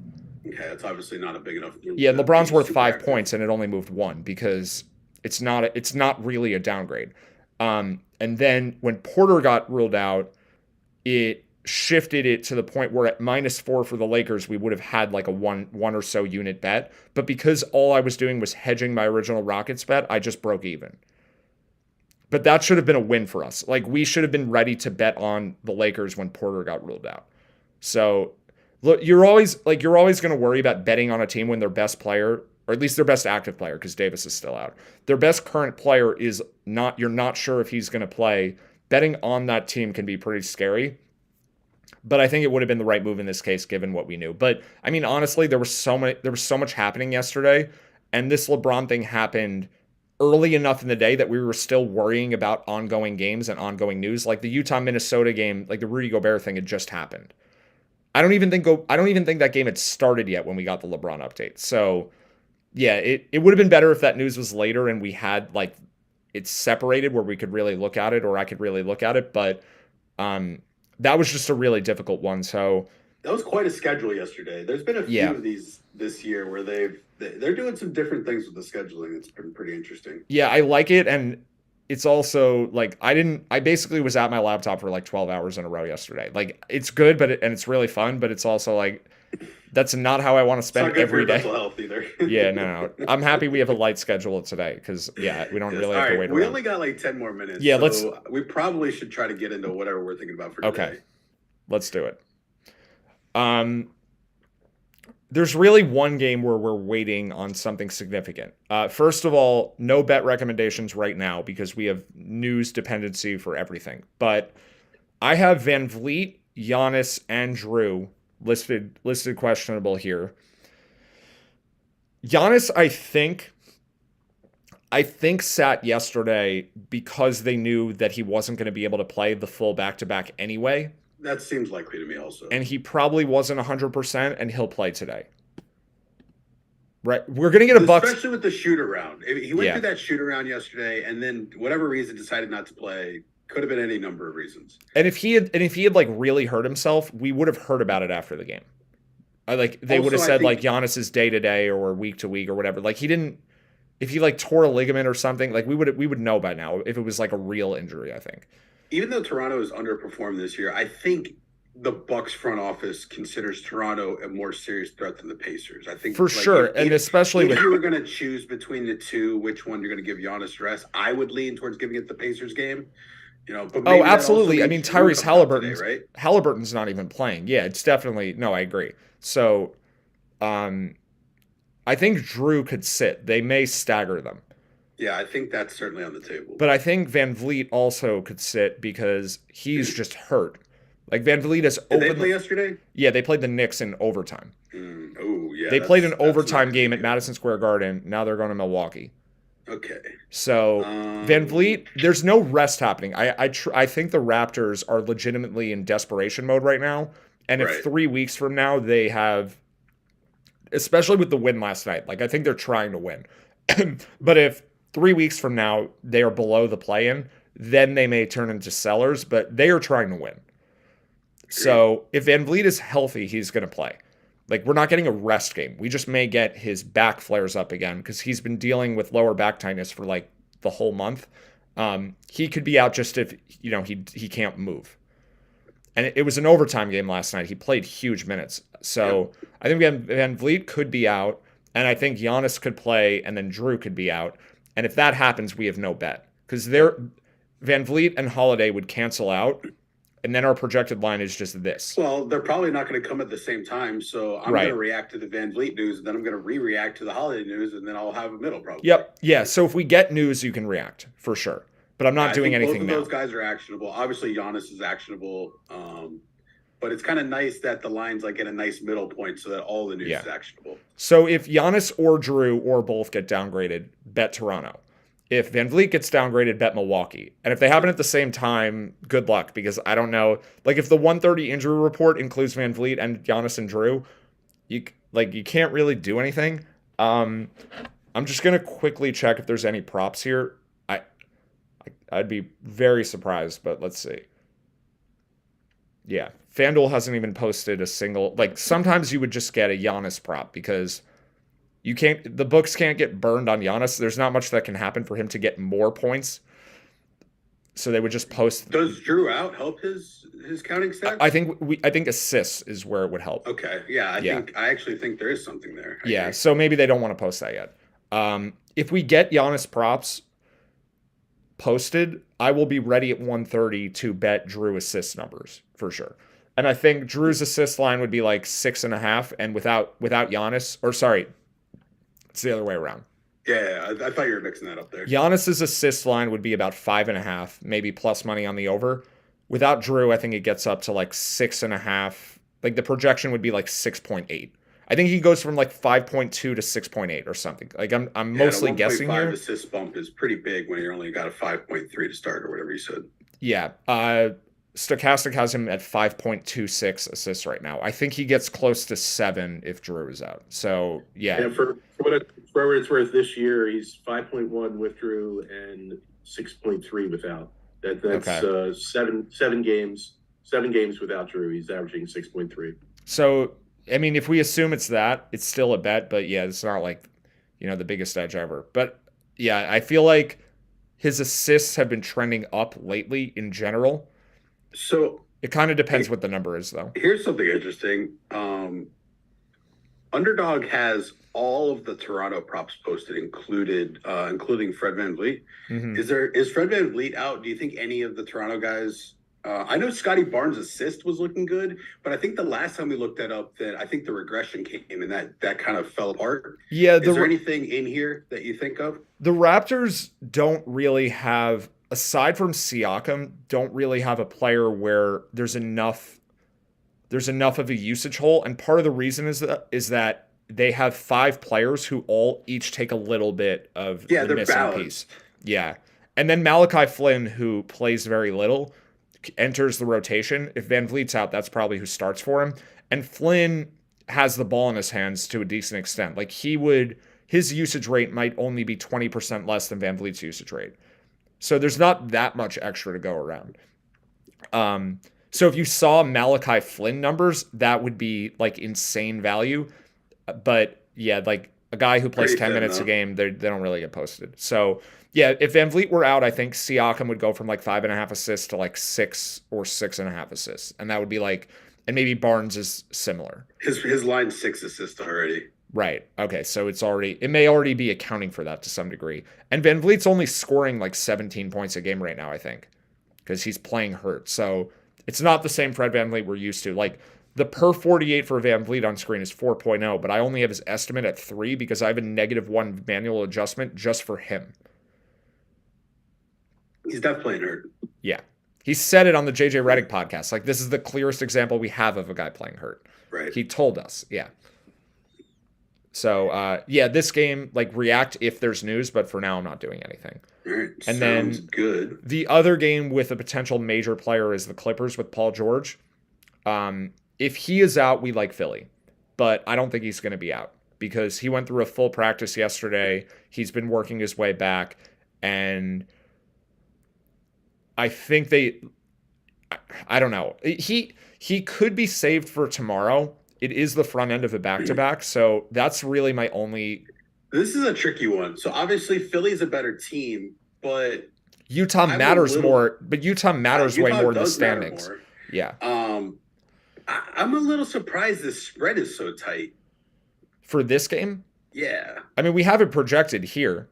Okay, that's obviously not a big enough move. Yeah, LeBron's worth 5 points, and it only moved 1 because it's not really a downgrade. And then when Porter got ruled out, it shifted it to the point where at -4 for the Lakers, we would have had like a one or so unit bet. But because all I was doing was hedging my original Rockets bet, I just broke even. But that should have been a win for us. Like, we should have been ready to bet on the Lakers when Porter got ruled out. So, look, you're always going to worry about betting on a team when their best player, or at least their best active player, because Davis is still out, their best current player is not, you're not sure if he's going to play. Betting on that team can be pretty scary. But I think it would have been the right move in this case, given what we knew. But I mean, honestly, there was so much happening yesterday, and this LeBron thing happened early enough in the day that we were still worrying about ongoing games and ongoing news. Like the Utah-Minnesota game, like the Rudy Gobert thing had just happened. I don't even think that game had started yet when we got the LeBron update. So yeah, it would have been better if that news was later and we had like it's separated where we could really look at it, or I could really look at it. But that was just a really difficult one. So that was quite a schedule yesterday. There's been a few of these this year where they're doing some different things with the scheduling. It's been pretty interesting. Yeah, I like it, and it's also like I basically was at my laptop for like 12 hours in a row yesterday. Like, it's good, and it's really fun, but it's also like that's not how I want to spend every day. Mental health either. Yeah, no. I'm happy we have a light schedule today, because we don't really have to wait. We only got like 10 more minutes. Yeah, so we probably should try to get into whatever we're thinking about for today. Okay, let's do it. There's really one game where we're waiting on something significant. First of all, no bet recommendations right now because we have news dependency for everything. But I have Van Vliet, Giannis, and Drew listed questionable here. Giannis, I think sat yesterday because they knew that he wasn't going to be able to play the full back-to-back anyway. That seems likely to me also. And he probably wasn't 100%, and he'll play today. Right? We're going to get a Bucks. Especially with the shoot-around. He went through that shoot-around yesterday, and then whatever reason decided not to play. Could have been any number of reasons. And if he had like really hurt himself, we would have heard about it after the game. They would have said like Giannis is day to day or week to week or whatever. Like he didn't if he like tore a ligament or something, like we would know by now if it was like a real injury, I think. Even though Toronto has underperformed this year, I think the Bucks front office considers Toronto a more serious threat than the Pacers. I think For like, sure. And especially if with you were going to choose between the two, which one you're going to give Giannis rest, I would lean towards giving it the Pacers game. But maybe Oh, that also absolutely. I means mean, Drew Tyrese comes out Halliburton's today, right? Halliburton's not even playing. Yeah, it's definitely no, I agree. So I think Drew could sit. They may stagger them. Yeah, I think that's certainly on the table. But I think Van Vliet also could sit because he's just hurt. Like Van Vliet has Did they opened. play yesterday? Yeah, they played the Knicks in overtime. Oh, yeah. They played an that's overtime not game good. at Madison Square Garden. Now they're going to Milwaukee. Okay. So Van Um, Vliet, there's no rest happening. I think the Raptors are legitimately in desperation mode right now. And if Right. 3 weeks from now they have, especially with the win last night, like I think they're trying to win. But if 3 weeks from now they are below the play-in, then they may turn into sellers. But they are trying to win. So if Van Vliet is healthy, he's going to play. Like we're not getting a rest game. We just may get his back flares up again because he's been dealing with lower back tightness for like the whole month. He could be out just if he can't move. And it was an overtime game last night. He played huge minutes. So I think Van Vliet could be out, and I think Giannis could play, and then Drew could be out. And if that happens, we have no bet because Van Vliet and Holiday would cancel out. And then our projected line is just this. Well, they're probably not going to come at the same time, so I'm Right. going to react to the Van Vliet news, and then I'm going to re-react to the Holiday news, and then I'll have a middle probably. Yep. Yeah. So if we get news, you can react for sure. But I'm not I doing think anything both now. of those guys are actionable. Obviously, Giannis is actionable, but it's kind of nice that the line's like at a nice middle point, so that all the news Yeah. is actionable. So if Giannis or Drew or both get downgraded, bet Toronto. If Van Vliet gets downgraded, bet Milwaukee. And if they happen at the same time, good luck because I don't know. Like if the 130 injury report includes Van Vliet and Giannis and Drew, you can't really do anything. I'm just gonna quickly check if there's any props here. I'd be very surprised, but let's see. Yeah, FanDuel hasn't even posted a single. Like sometimes you would just get a Giannis prop because the books can't get burned on Giannis. There's not much that can happen for him to get more points. So they would just post. Does Drew out help his counting stats? I think assists is where it would help. Okay, yeah, I actually think there is something there. I Yeah, agree. so maybe they don't want to post that yet. If we get Giannis props posted, I will be ready at 130 to bet Drew assist numbers for sure. And I think Drew's assist line would be like 6.5, and without Giannis, or sorry, it's the other way around. Yeah, I thought you were mixing that up there. Giannis's assist line would be about 5.5, maybe plus money on the over. Without Drew, I think it gets up to like 6.5. Like the projection would be like 6.8. I think he goes from like 5.2 to 6.8 or something. Like I'm mostly guessing here. Assist bump is pretty big when you're only got a 5.3 to start or whatever you said. Yeah. Stochastic has him at 5.26 assists right now. I think he gets close to 7 if Drew is out. So yeah. And for what it's worth, this year he's 5.1 with Drew and 6.3 without. That's Okay. seven games without Drew. He's averaging 6.3. So I mean, if we assume it's that, it's still a bet, but yeah, it's not like, the biggest edge ever. But yeah, I feel like his assists have been trending up lately in general. So It kind of depends what the number is, though. here's something interesting. Underdog has all of the Toronto props posted, including Fred VanVleet. Mhm. Is Fred VanVleet out? Do you think any of the Toronto guys? I know Scotty Barnes' assist was looking good, but I think the last time we looked that up, that I think the regression came and that kind of fell apart. Yeah, Is there anything in here that you think of? the Raptors don't really have, aside from Siakam, don't really have a player where there's enough of a usage hole, and part of the reason is that they have 5 players who all each take a little bit of the they're missing balanced. piece. Yeah, and then Malachi Flynn, who plays very little, enters the rotation. If Van Vliet's out, that's probably who starts for him. And Flynn has the ball in his hands to a decent extent. Like his usage rate might only be 20% less than Van Vliet's usage rate. So there's not that much extra to go around. So if you saw Malachi Flynn numbers, that would be like insane value. But yeah, like A guy who plays Pretty 10 thin, minutes a though. game, they don't really get posted. So, yeah, if Van Vliet were out, I think Siakam would go from like 5.5 assists to like 6 or 6.5 assists. And that would be like, and maybe Barnes is similar. His line 6 assists already. Right. Okay. So it may already be accounting for that to some degree. And Van Vliet's only scoring like 17 points a game right now, I think, because he's playing hurt. So it's not the same Fred Van Vliet we're used to. Like the per 48 for Van Vliet on screen is 4.0, but I only have his estimate at 3 because I have a -1 manual adjustment just for him. He's definitely hurt. Yeah. He said it on the JJ Redick podcast. Like, this is the clearest example we have of a guy playing hurt. Right. He told us. Yeah. So, this game, like, react if there's news, but for now, I'm not doing anything. All right. And Sounds then good. The other game with a potential major player is the Clippers with Paul George. If he is out, we like Philly, but I don't think he's going to be out because he went through a full practice yesterday. He's been working his way back, and I think I don't know. He could be saved for tomorrow. It is the front end of a back-to-back, so that's really my only. This is a tricky one. So obviously Philly's a better team, but Utah matters more. But Utah matters way Utah more in the does matter standings. more. Yeah. I'm a little surprised this spread is so tight. For this game, Yeah. I mean, we have it projected here.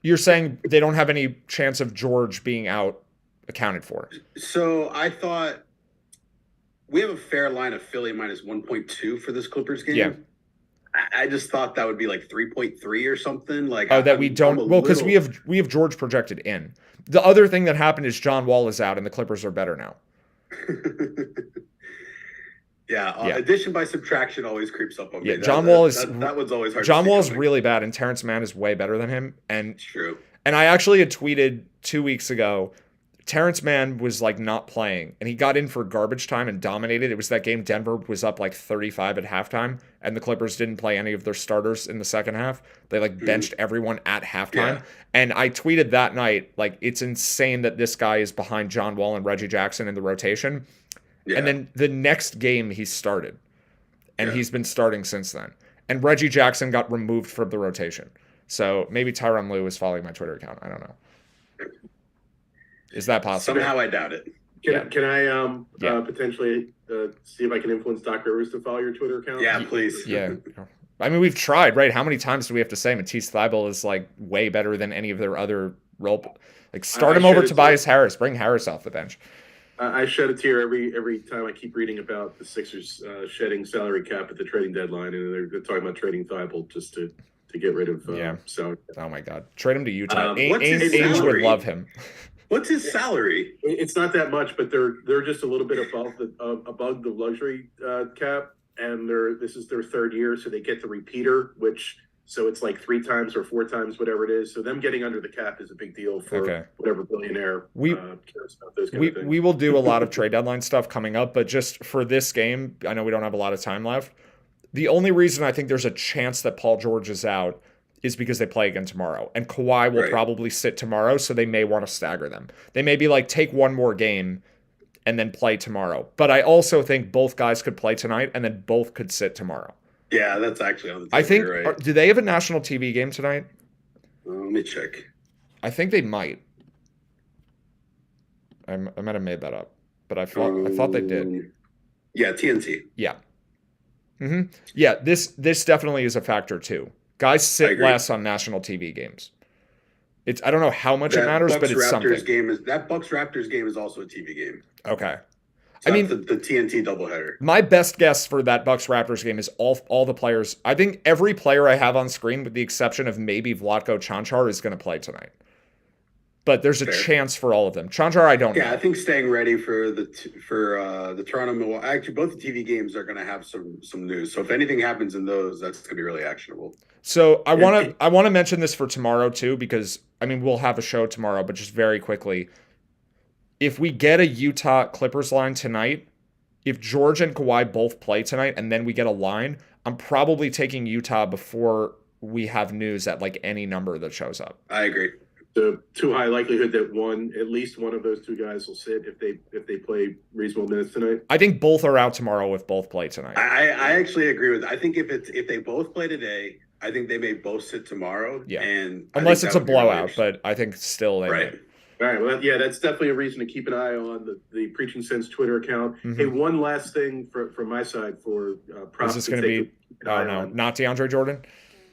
You're saying they don't have any chance of George being out accounted for. So I thought we have a fair line of Philly minus 1.2 for this Clippers game. Yeah. I just thought that would be like 3.3 or something. Like, Oh, that we don't. Well, because we have George projected in. The other thing that happened is John Wall is out, and the Clippers are better now. Yeah, Yeah. addition by subtraction always creeps up on me. Yeah, John Wall is that one's always hard. John to see Wall is coming. really bad, and Terrence Mann is way better than him. And It's true. I actually had tweeted 2 weeks ago, Terrence Mann was like not playing, and he got in for garbage time and dominated. It was that game Denver was up like 35 at halftime, and the Clippers didn't play any of their starters in the second half. They like benched everyone at halftime. Yeah. And I tweeted that night, like, it's insane that this guy is behind John Wall and Reggie Jackson in the rotation. Yeah. And then the next game he started, and Yeah. he's been starting since then. And Reggie Jackson got removed from the rotation. So maybe Tyronn Lue is following my Twitter account. I don't know. Is that possible? Somehow I doubt it. Can I Yeah. Potentially see if I can influence Doc Rivers to follow your Twitter account? Yeah, please. Yeah. I mean, we've tried, right? How many times do we have to say Matisse Thybulle is like way better than any of their other role? Like, start I him over should- Tobias Harris. Bring Harris off the bench. I shed a tear every time I keep reading about the Sixers shedding salary cap at the trading deadline, and they're talking about trading Thibault just to get rid of salary. Oh my God. Trade him to Utah. What's his Ainge would salary? love him. What's his salary? It's not that much, but they're just a little bit above the luxury cap, and this is their third year, so they get the repeater, so it's like 3 times or 4 times whatever it is. So them getting under the cap is a big deal for whatever billionaire cares about those kind of things. We will do a lot of trade deadline stuff coming up, but just for this game, I know we don't have a lot of time left. The only reason I think there's a chance that Paul George is out is because they play again tomorrow. And Kawhi will probably sit tomorrow, so they may want to stagger them. They may be like, take one more game and then play tomorrow. But I also think both guys could play tonight and then both could sit tomorrow. Yeah, that's actually on the table. I think, You're right. do they have a national TV game tonight? Let me check. I think they might. I might have made that up, but I thought they did. Yeah, TNT. Yeah. Yeah, this definitely is a factor too. Guys sit less on national TV games. I don't know how much it matters, but it's something. That Bucks Raptors game is also a TV game. Okay. So I mean, the TNT doubleheader. My best guess for that Bucks Raptors game is all the players. I think every player I have on screen, with the exception of maybe Vlatko Cancar, is going to play tonight. But there's a chance for all of them. Cancar, I don't know. Yeah, I think staying ready for the Toronto Milwaukee. Actually, both the TV games are going to have some news. So if anything happens in those, that's going to be really actionable. So I want to mention this for tomorrow too, because I mean we'll have a show tomorrow, but just very quickly, if we get a Utah Clippers line tonight, if George and Kawhi both play tonight, and then we get a line, I'm probably taking Utah before we have news at like any number that shows up. I agree. The too high likelihood that at least one of those two guys will sit if they play reasonable minutes tonight. I think both are out tomorrow if both play tonight. I actually agree with that. I think if they both play today, I think they may both sit tomorrow. Yeah. And Unless it's a blowout, right. but I think still they Right. All right. Well, yeah, that's definitely a reason to keep an eye on the Preaching Sense Twitter account. Mhm. Hey, one last thing from my side for props. Is this going to be? Oh no, not DeAndre Jordan.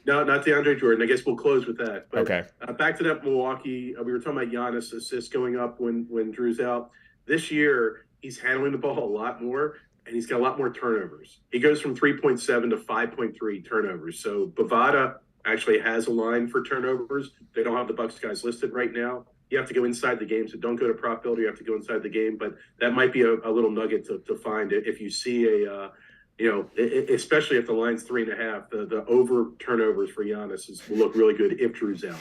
No, not DeAndre Jordan. I guess we'll close with that. But, Okay. Back to that Milwaukee. We were talking about Giannis assists going up when Drew's out. This year, he's handling the ball a lot more, and he's got a lot more turnovers. He goes from 3.7 to 5.3 turnovers. So Bovada actually has a line for turnovers. They don't have the Bucks guys listed right now. You have to go inside the game, so don't go to Prop Builder. You have to go inside the game. But that might be a little nugget to find if you see a especially if the line's 3.5, the over turnovers for Giannis will look really good if Drew's out.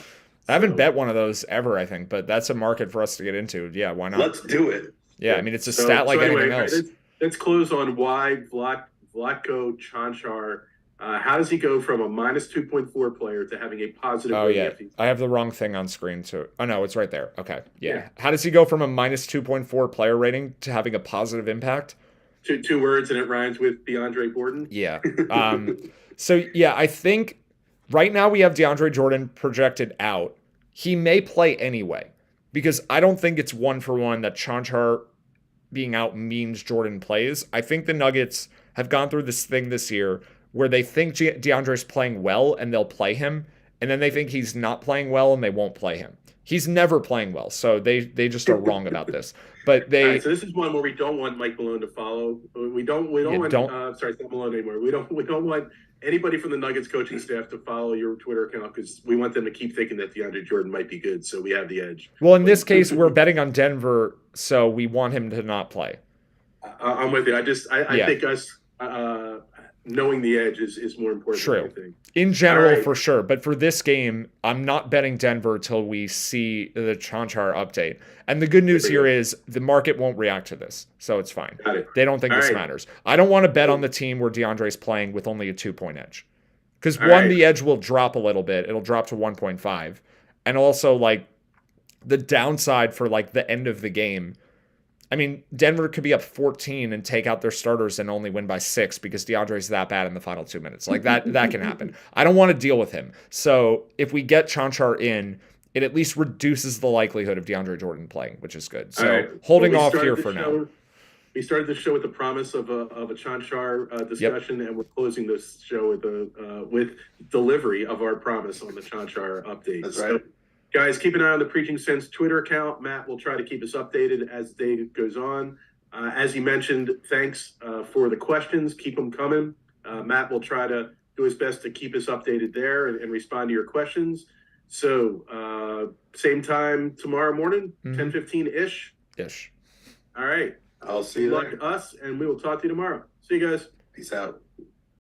I haven't bet one of those ever, I think, but that's a market for us to get into. Yeah, why not? Let's do it. Yeah, I mean, it's a stat like anything else. Let's close on why Vlatko Cancar. How does he go from a minus 2.4 player to having a positive? Oh yeah, I have the wrong thing on screen too. Oh no, it's right there. Okay, yeah. How does he go from a minus 2.4 player rating to having a positive impact? Two words, and it rhymes with DeAndre Jordan. Yeah. So yeah, I think right now we have DeAndre Jordan projected out. He may play anyway because I don't think it's 1-for-1 that Cancar being out means Jordan plays. I think the Nuggets have gone through this thing this year where they think DeAndre's playing well and they'll play him, and then they think he's not playing well and they won't play him. He's never playing well, so they just are wrong about this. But they. Right, so this is one where we don't want Mike Malone to follow. We don't want. Sorry, it's not Malone anymore. We don't want anybody from the Nuggets coaching staff to follow your Twitter account because we want them to keep thinking that DeAndre Jordan might be good, so we have the edge. Well, in this case, we're betting on Denver, so we want him to not play. I'm with you. I think us knowing the edge is more important. True. Than anything. In general, for sure. But for this game, I'm not betting Denver till we see the Cancar update. And the good news here is the market won't react to this, so it's fine. Got it. They don't think this matters. I don't want to bet on the team where DeAndre's playing with only a 2-point edge. Because the edge will drop a little bit. It'll drop to 1.5. And also, like, the downside for, like, the end of the game, I mean, Denver could be up 14 and take out their starters and only win by 6 because DeAndre's that bad in the final 2 minutes. Like, that can happen. I don't want to deal with him. So if we get Cancar in, it at least reduces the likelihood of DeAndre Jordan playing, which is good. So holding off here for now. We started the show with the promise of a Cancar discussion, and we're closing this show with delivery of our promise on the Cancar update. That's right. Guys, keep an eye on the Preaching Sense Twitter account. Matt will try to keep us updated as the day goes on. As he mentioned, thanks for the questions. Keep them coming. Matt will try to do his best to keep us updated there and respond to your questions. So same time tomorrow morning, 10:15-ish. Ish. All right. I'll see you Good luck there. to us, and we will talk to you tomorrow. See you guys. Peace out.